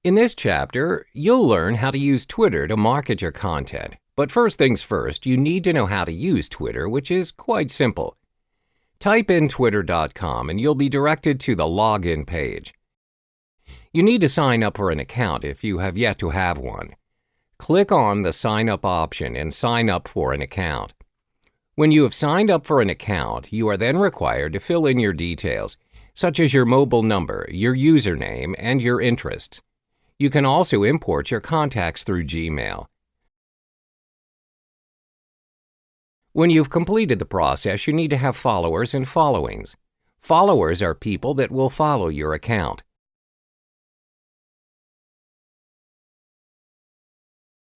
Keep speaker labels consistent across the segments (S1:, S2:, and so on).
S1: In this chapter, you'll learn how to use Twitter to market your content. But first things first, you need to know how to use Twitter, which is quite simple. Type in twitter.com and you'll be directed to the login page. You need to sign up for an account if you have yet to have one. Click on the Sign Up option and sign up for an account. When you have signed up for an account, you are then required to fill in your details, such as your mobile number, your username, and your interests. You can also import your contacts through Gmail. When you've completed the process, you need to have followers and followings. Followers are people that will follow your account.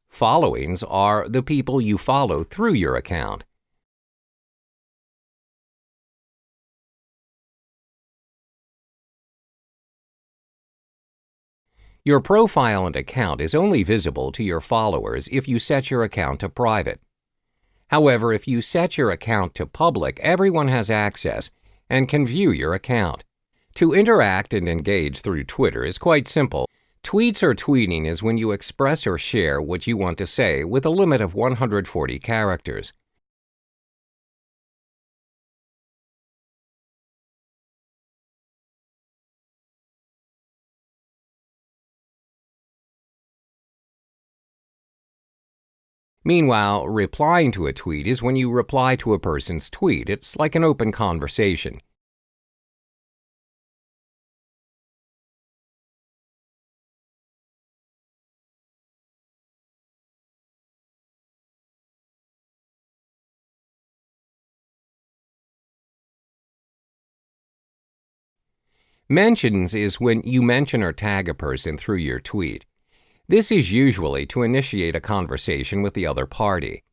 S1: Followings are the people you follow through your account. Your profile and account is only visible to your followers if you set your account to private. However, if you set your account to public, everyone has access and can view your account. To interact and engage through Twitter is quite simple. Tweets or tweeting is when you express or share what you want to say with a limit of 140 characters. Meanwhile, replying to a tweet is when you reply to a person's tweet. It's like an open conversation. Mentions is when you mention or tag a person through your tweet. This is usually to initiate a conversation with the other party.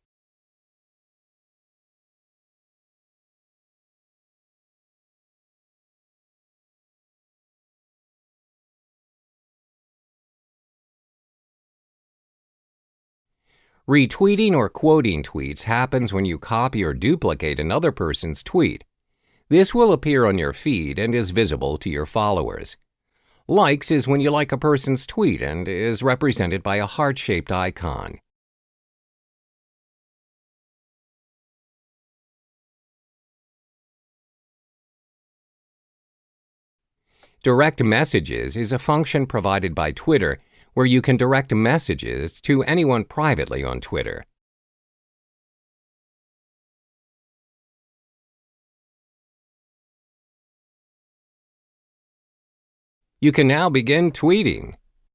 S1: Retweeting or quoting tweets happens when you copy or duplicate another person's tweet. This will appear on your feed and is visible to your followers. Likes is when you like a person's tweet and is represented by a heart-shaped icon. Direct messages is a function provided by Twitter where you can direct messages to anyone privately on Twitter. You can now begin tweeting.